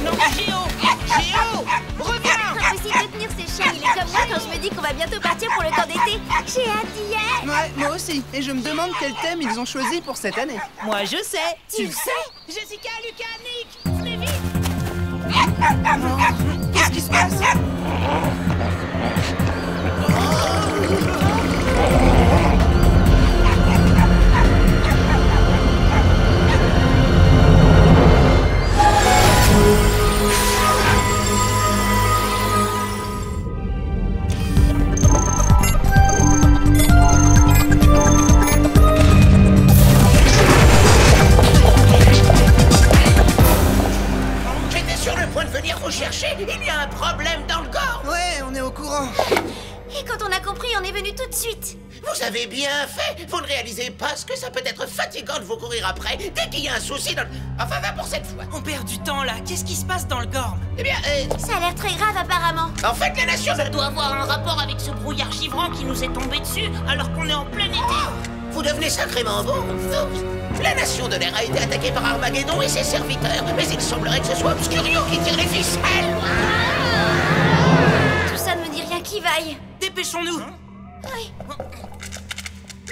Non, Géo! Géo! Reviens! Impossible de tenir ces chiens, il est comme moi quand je me dis qu'on va bientôt partir pour le camp d'été. J'ai hâte d'y être. Ouais, moi aussi. Et je me demande quel thème ils ont choisi pour cette année. Moi, je sais! Tu le sais? Jessica, Lucas, Nick! Venez vite! Qu'est-ce qui se passe? J'étais sur le point de venir vous chercher. Il y a un problème dans le corps. Ouais, on est au courant. Et quand on a compris, on est venu tout de suite. Vous avez bien fait. Vous ne réalisez pas ce que ça peut être fatigant de vous courir après dès qu'il y a un souci dans le... Enfin, va pour cette fois. On perd du temps là, qu'est-ce qui se passe dans le Gorm? Eh bien, Ça a l'air très grave apparemment. en fait, la nation... Ça doit avoir un rapport avec ce brouillard givrant qui nous est tombé dessus alors qu'on est en plein été. Vous devenez sacrément bon. La nation de l'air a été attaquée par Armageddon et ses serviteurs. Mais il semblerait que ce soit Obscurio qui tire les ficelles. Tout ça ne me dit rien qui vaille. Dépêchons-nous! Oui.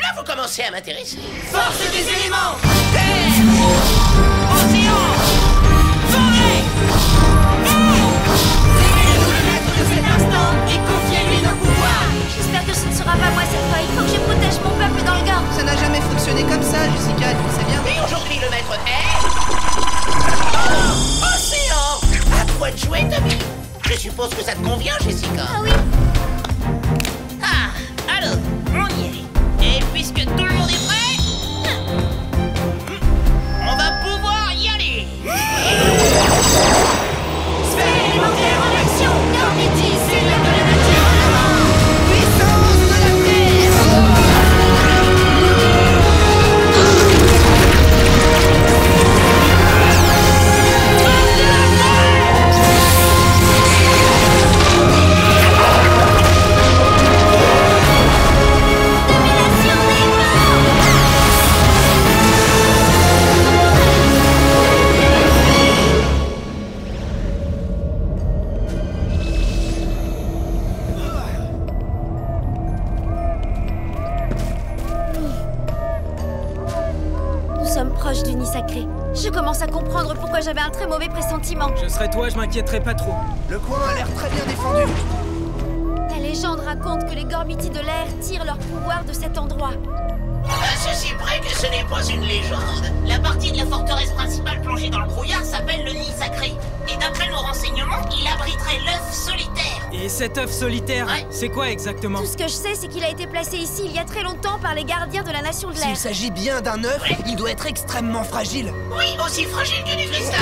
Là, vous commencez à m'intéresser. Force des éléments! Terre! Océan! Forêt! Libérez-nous le maître de cet instant et confiez-lui nos pouvoirs! J'espère que ce ne sera pas moi cette fois. Il faut que je protège mon peuple dans le Gorm. Ça n'a jamais fonctionné comme ça, Jessica, tu le sais bien. Et aujourd'hui, le maître est... Oh, Océan! À toi de jouer, Tommy. Je suppose que ça te convient, Jessica. Ah oui. Ah, alors, on y est. Et puisque tout le monde est prêt, on va pouvoir y aller. Sphère élémentaire en action. Gormiti, seigneur de la nature. Puissance de la Terre! Domination des morts. Nous sommes proches du nid sacré. Je commence à comprendre pourquoi j'avais un très mauvais pressentiment. Je serais toi, je m'inquiéterais pas trop. Le coin a l'air très bien défendu. La légende raconte que les Gormiti de l'air tirent leur pouvoir de cet endroit. À ceci près que ce n'est pas une légende. La partie de la forteresse principale plongée dans le brouillard s'appelle le nid sacré. Et d'après nos renseignements, il abriterait l'œuf solitaire. Et cet œuf solitaire, Ouais. c'est quoi exactement? Tout ce que je sais, c'est qu'il a été placé ici il y a très longtemps par les gardiens de la nation de l'air. S'il s'agit bien d'un œuf, il doit être extrêmement fragile. Oui, aussi fragile que du cristal.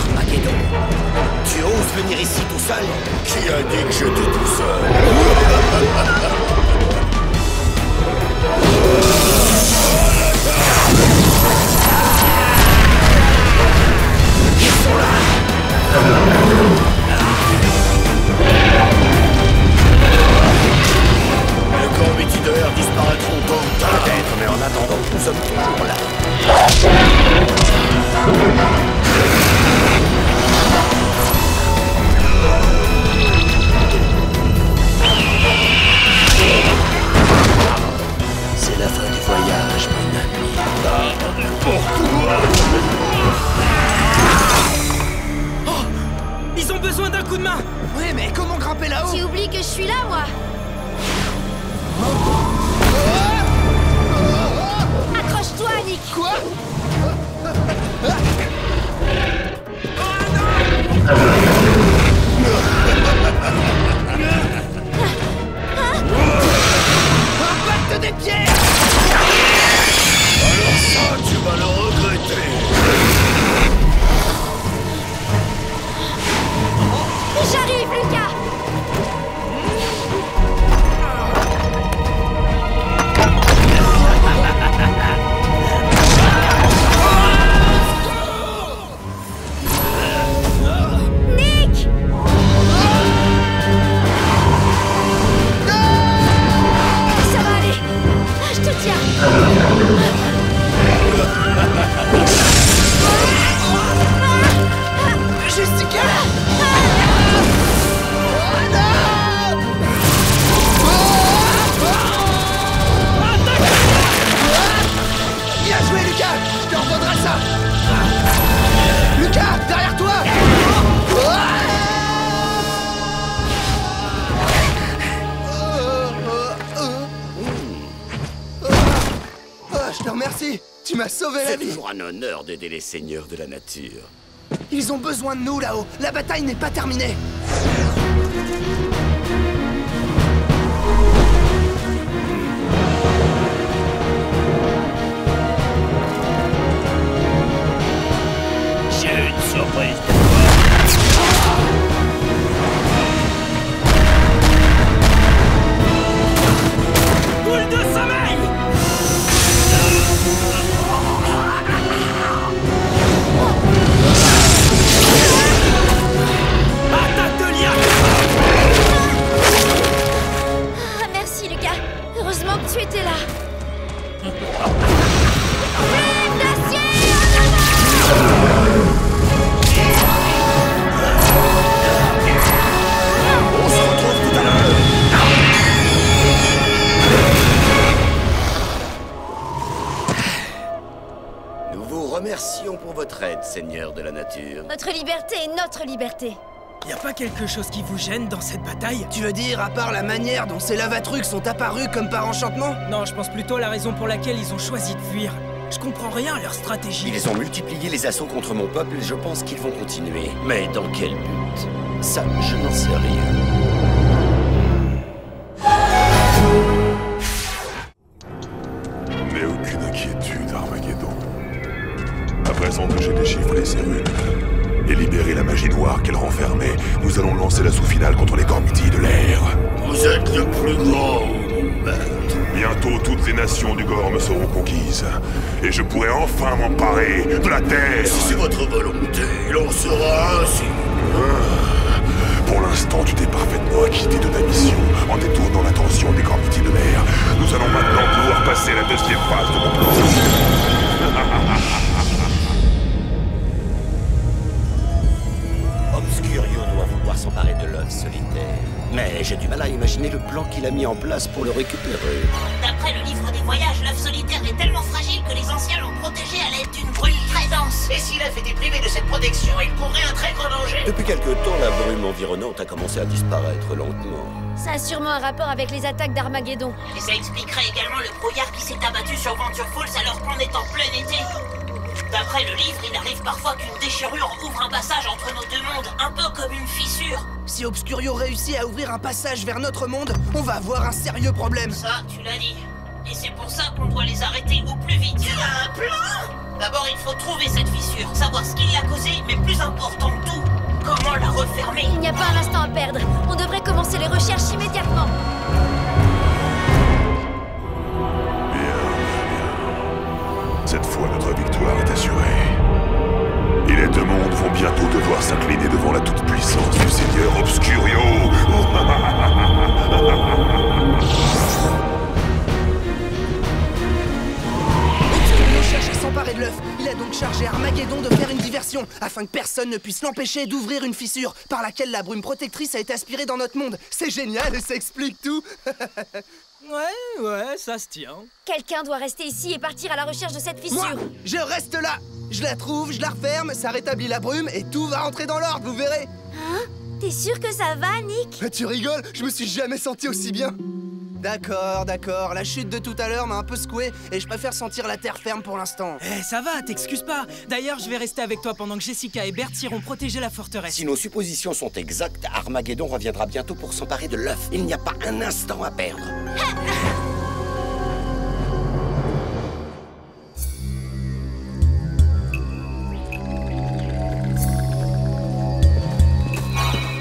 Armageddon, tu oses venir ici tout seul? Qui a dit que j'étais tout seul? Ils sont là! Les Gormiti de l'air disparaîtront tôt ou tard. Peut-être, mais en attendant, nous sommes toujours là. C'est la fin du voyage, mon ami. Pourquoi? Ils ont besoin d'un coup de main! Ouais, mais comment grimper là-haut? Tu oublies que je suis là, moi. Accroche-toi, Nick. Quoi? Impact des pierres! Alors ça, tu vas le regretter. J'arrive, Lucas. sauvé la C'est vie. toujours un honneur d'aider les seigneurs de la nature. Ils ont besoin de nous là-haut. La bataille n'est pas terminée. J'ai une surprise. Boule de sommeil! Attaque de liac! Ah, merci, Lucas. Heureusement que tu étais là. Plume d'acier en avant! On se retrouve tout à l'heure. Nous vous remercions pour votre aide, seigneur de la nature. Notre liberté est notre liberté. Y a pas quelque chose qui vous gêne dans cette bataille? Tu veux dire, à part la manière dont ces lavatrucs sont apparus comme par enchantement? Non, je pense plutôt à la raison pour laquelle ils ont choisi de fuir. Je comprends rien à leur stratégie. Ils ont multiplié les assauts contre mon peuple et je pense qu'ils vont continuer. Mais dans quel but? Ça, je n'en sais rien. Mais aucune inquiétude, Armageddon. À présent que j'ai déchiffré ces runes et libéré la magie noire qu'elles renfermaient, nous allons lancer l'assaut final contre les Gormiti de l'air. Vous êtes le plus grand, mon maître. Bientôt, toutes les nations du Gorme seront conquises, et je pourrai enfin m'emparer de la Terre. Si c'est votre volonté, il en sera ainsi. Pour l'instant, tu t'es parfaitement acquitté de ta mission en détournant l'attention des Gormiti de l'air. Nous allons maintenant pouvoir passer à la deuxième phase de mon plan. Obscurio doit vouloir s'emparer de l'œuf solitaire. Mais j'ai du mal à imaginer le plan qu'il a mis en place pour le récupérer. D'après le livre des voyages, l'œuf solitaire est tellement fragile que les anciens l'ont protégé à l'aide d'une brume très dense. Et si l'œuf était privé de cette protection, il courrait un très grand danger. Depuis quelque temps, la brume environnante a commencé à disparaître lentement. Ça a sûrement un rapport avec les attaques d'Armageddon. Et ça expliquerait également le brouillard qui s'est abattu sur Venture Falls alors qu'on est en plein été. D'après le livre, il arrive parfois qu'une déchirure ouvre un passage entre nos deux mondes, un peu comme une fissure. Si Obscurio réussit à ouvrir un passage vers notre monde, on va avoir un sérieux problème. Ça, tu l'as dit. Et c'est pour ça qu'on doit les arrêter au plus vite. Tu as un plan? D'abord, il faut trouver cette fissure, savoir ce qui l'a causée, mais plus important que tout, comment la refermer. Il n'y a pas un instant à perdre. On devrait commencer les recherches immédiatement. Cette fois, notre victoire est assurée. Et les deux mondes vont bientôt devoir s'incliner devant la toute-puissance du Seigneur Obscurio. Obscurio cherche à s'emparer de l'œuf. Il a donc chargé Armageddon de faire une diversion, afin que personne ne puisse l'empêcher d'ouvrir une fissure par laquelle la brume protectrice a été aspirée dans notre monde. C'est génial et ça explique tout. Ouais, ça se tient. Quelqu'un doit rester ici et partir à la recherche de cette fissure. Moi, je reste là. Je la trouve, je la referme, ça rétablit la brume et tout va rentrer dans l'ordre, vous verrez. Hein? T'es sûr que ça va, Nick? Tu rigoles, je me suis jamais senti aussi bien. D'accord, la chute de tout à l'heure m'a un peu secoué et je préfère sentir la terre ferme pour l'instant. Eh, ça va, t'excuses pas. D'ailleurs, je vais rester avec toi pendant que Jessica et Bert iront protéger la forteresse. Si nos suppositions sont exactes, Armageddon reviendra bientôt pour s'emparer de l'œuf. Il n'y a pas un instant à perdre.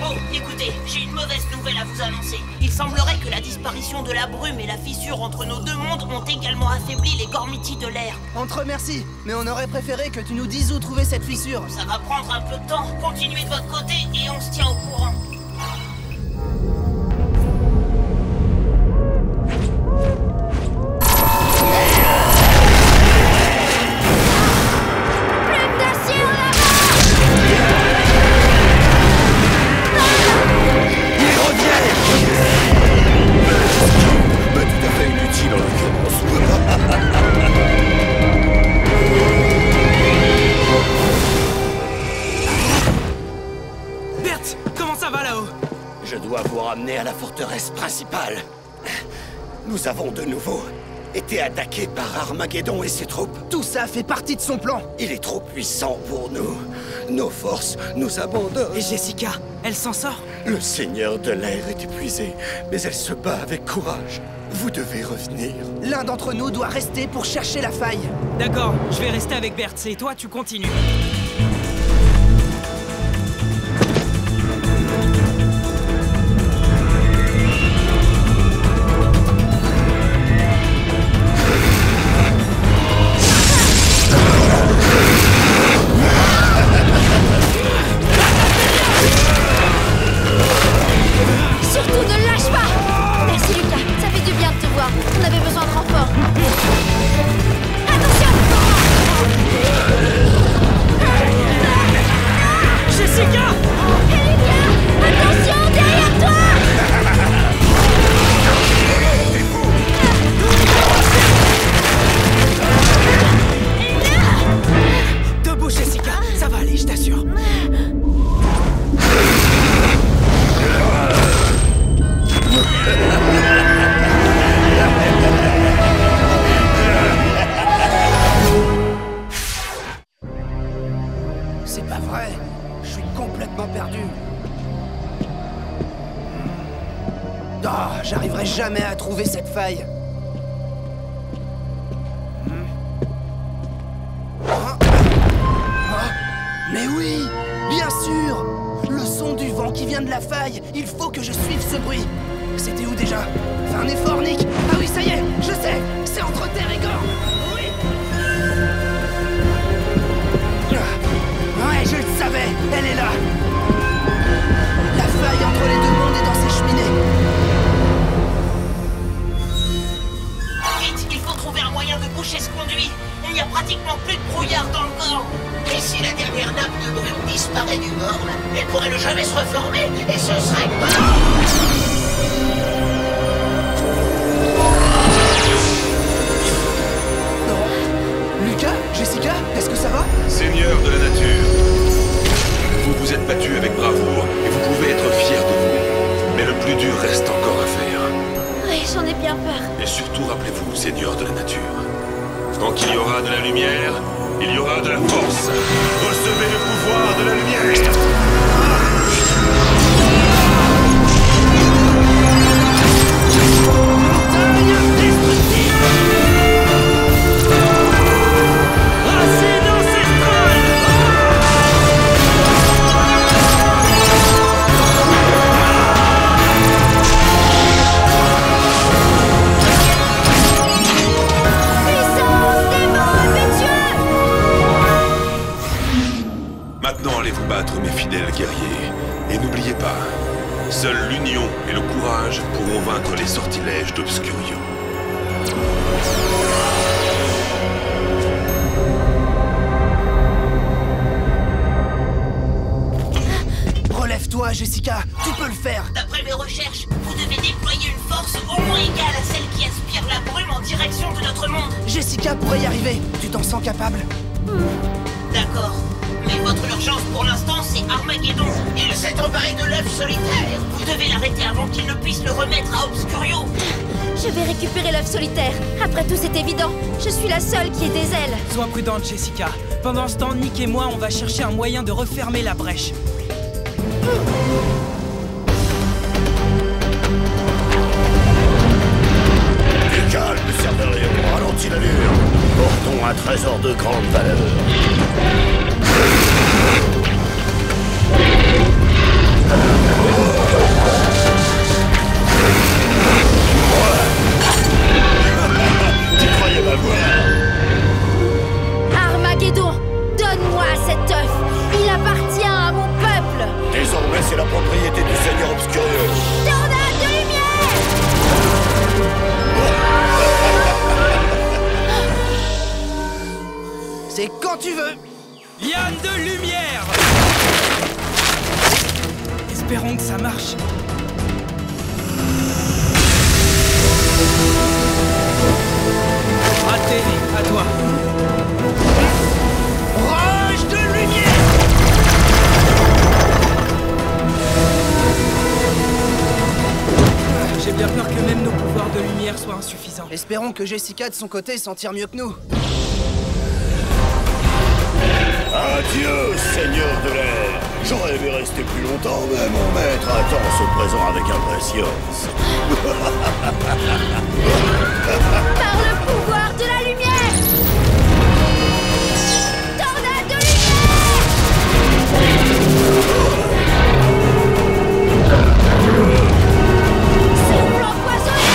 Oh, écoutez, j'ai une mauvaise nouvelle à vous annoncer. Il semblerait que la disparition de la brume et la fissure entre nos deux mondes ont également affaibli les Gormiti de l'air. On te remercie, mais on aurait préféré que tu nous dises où trouver cette fissure. Ça va prendre un peu de temps. Continuez de votre côté et on se tient au courant. Plume d'acier en avant! Il revient! Bah, tout à fait inutile en l'occurrence. Bert, comment ça va là-haut? Je dois vous ramener à la forteresse principale. Nous avons de nouveau été attaqué par Armageddon et ses troupes. Tout ça fait partie de son plan. Il est trop puissant pour nous. Nos forces nous abandonnent. Et Jessica, elle s'en sort? Le Seigneur de l'air est épuisé, mais elle se bat avec courage. Vous devez revenir. L'un d'entre nous doit rester pour chercher la faille. D'accord, je vais rester avec Bertz et toi, tu continues. Surtout ne lâche pas! Merci Lucas, ça fait du bien de te voir. On avait besoin de renfort. Attention! Jessica! Hé Lucas! Attention, derrière toi! Debout Jessica, ça va aller, je t'assure. C'est pas vrai. Je suis complètement perdu. Ah, j'arriverai jamais à trouver cette faille. Mais oui, bien sûr. Le son du vent qui vient de la faille. Il faut que je suive ce bruit. C'était où déjà? Fais un effort, Nick. Ah oui, ça y est, je sais. C'est entre terre et Gorn. Oui. Ouais, je le savais. Elle est là. La faille entre les deux mondes est dans ses cheminées. Vite, il faut trouver un moyen de boucher ce conduit. Il n'y a pratiquement plus de brouillard dans le Gorn. Et si la dernière nappe de brume disparaît du Gorn, elle pourrait ne jamais se reformer, et ce serait pas... Lucas? Jessica? Est-ce que ça va? Seigneur de la nature, vous vous êtes battu avec bravoure et vous pouvez être fiers de vous. Mais le plus dur reste encore à faire. Oui, j'en ai bien peur. Et surtout, rappelez-vous, Seigneur de la nature, quand il y aura de la lumière, il y aura de la force. Recevez le pouvoir de la lumière. Racine ancestrale! Puissance démon impétueux! Maintenant, allez vous battre, mes fidèles guerriers. Et n'oubliez pas, seule l'union et le courage pourront vaincre les sortilèges d'Obscurio. Relève-toi, Jessica. Tu peux le faire. D'après mes recherches, vous devez déployer une force au moins égale à celle qui aspire la brume en direction de notre monde. Jessica pourrait y arriver. Tu t'en sens capable? D'accord. Mais votre urgence pour l'instant, c'est Armageddon. Il s'est emparé de l'œuf solitaire. Vous devez l'arrêter avant qu'il ne puisse le remettre à Obscurio. Je vais récupérer l'œuf solitaire. Après tout, c'est évident. Je suis la seule qui ait des ailes. Sois prudente, Jessica. Pendant ce temps, Nick et moi, on va chercher un moyen de refermer la brèche. Du calme, Cerberus, ralentis l'allure. Portons un trésor de grande valeur. Tu croyais m'avoir? Armageddon, donne-moi cet œuf. Il appartient à mon peuple. Désormais, c'est la propriété du Seigneur Obscurio. Tornade de lumière! C'est quand tu veux. Liane de lumière! Espérons que ça marche. Raté, à toi. Roche de lumière. J'ai bien peur que même nos pouvoirs de lumière soient insuffisants. Espérons que Jessica de son côté s'en tire mieux que nous. Adieu, seigneur de l'air. J'aurais aimé rester plus longtemps, mais mon maître attend ce présent avec impatience. Par le pouvoir de la lumière! Tornade de lumière! Souffle empoisonné!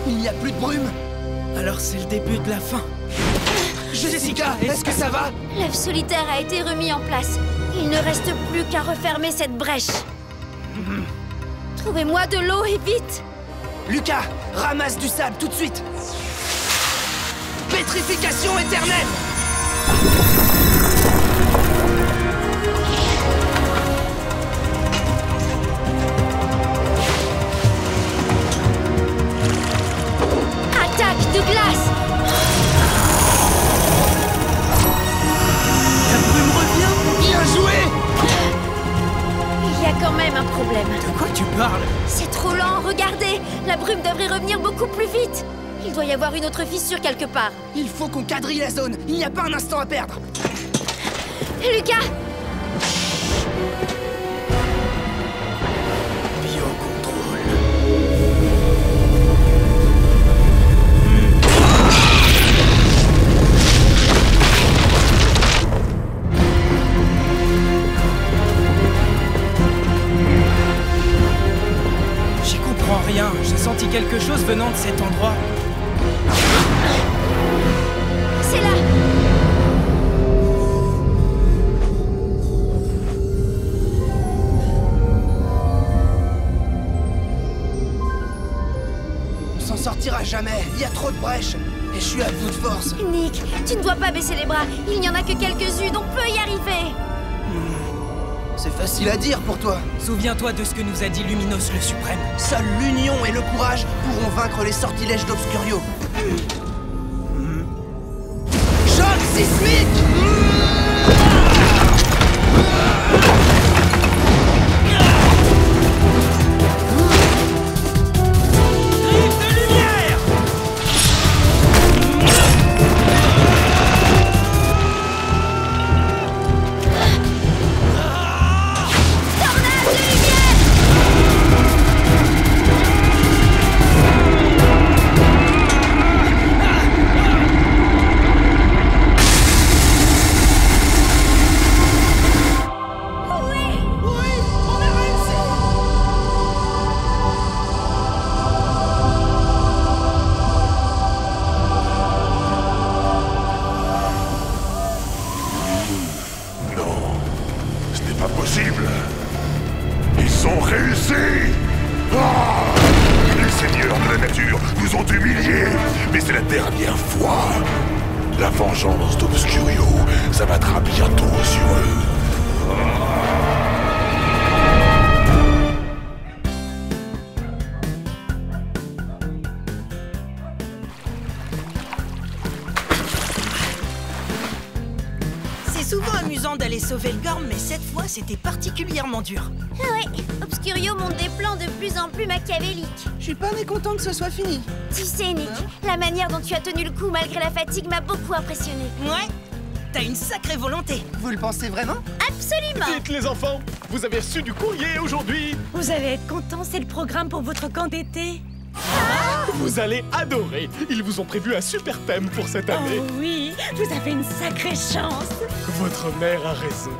Il n'y a plus de brume. Alors c'est le début de la fin. Jessica, est-ce que ça va? L'œuf solitaire a été remis en place. Il ne reste plus qu'à refermer cette brèche. Trouvez-moi de l'eau et vite! Lucas, ramasse du sable tout de suite. Pétrification éternelle. Attaque de glace! La brume revient. Bien joué. Il y a quand même un problème. De quoi tu parles? C'est trop lent, regardez! La brume devrait revenir beaucoup plus vite! Il doit y avoir une autre fissure quelque part. Il faut qu'on quadrille la zone. Il n'y a pas un instant à perdre. Lucas! J'y comprends rien. J'ai senti quelque chose venant de cet endroit. C'est là! On s'en sortira jamais. Il y a trop de brèches. Et je suis à bout de force. Nick, tu ne dois pas baisser les bras. Il n'y en a que quelques-unes, on peut y arriver! C'est facile à dire pour toi. Souviens-toi de ce que nous a dit Luminos le Suprême. Seule l'union et le courage pourront vaincre les sortilèges d'Obscurio. Choc sismique! Griffe de lumière! Tornade de lumière! Non, ce n'est pas possible. Ils ont réussi. Ah, les seigneurs de la nature nous ont humiliés. Mais c'est la dernière fois. La vengeance d'Obscurio s'abattra bientôt sur eux. C'est souvent amusant d'aller sauver le Gorm, mais cette fois, c'était particulièrement dur. Ouais, Obscurio monte des plans de plus en plus machiavéliques. Je suis pas mécontent que ce soit fini. Tu sais, Nick, la manière dont tu as tenu le coup malgré la fatigue m'a beaucoup impressionné. Ouais, t'as une sacrée volonté. Vous le pensez vraiment? Absolument! Dites les enfants, vous avez reçu du courrier aujourd'hui. Vous allez être contents, c'est le programme pour votre camp d'été. Vous allez adorer. Ils vous ont prévu un super thème pour cette année. Oh oui, vous avez une sacrée chance. Votre mère a raison.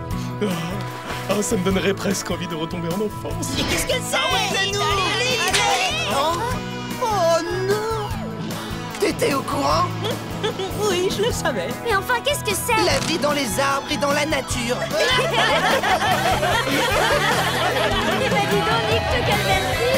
Ah, ça me donnerait presque envie de retomber en enfance. Et qu'est-ce que c'est? Oh non! T'étais au courant? Oui, je le savais. Mais enfin, qu'est-ce que c'est? La vie dans les arbres et dans la nature. Eh ben dis donc, Nick, te calmes-tu?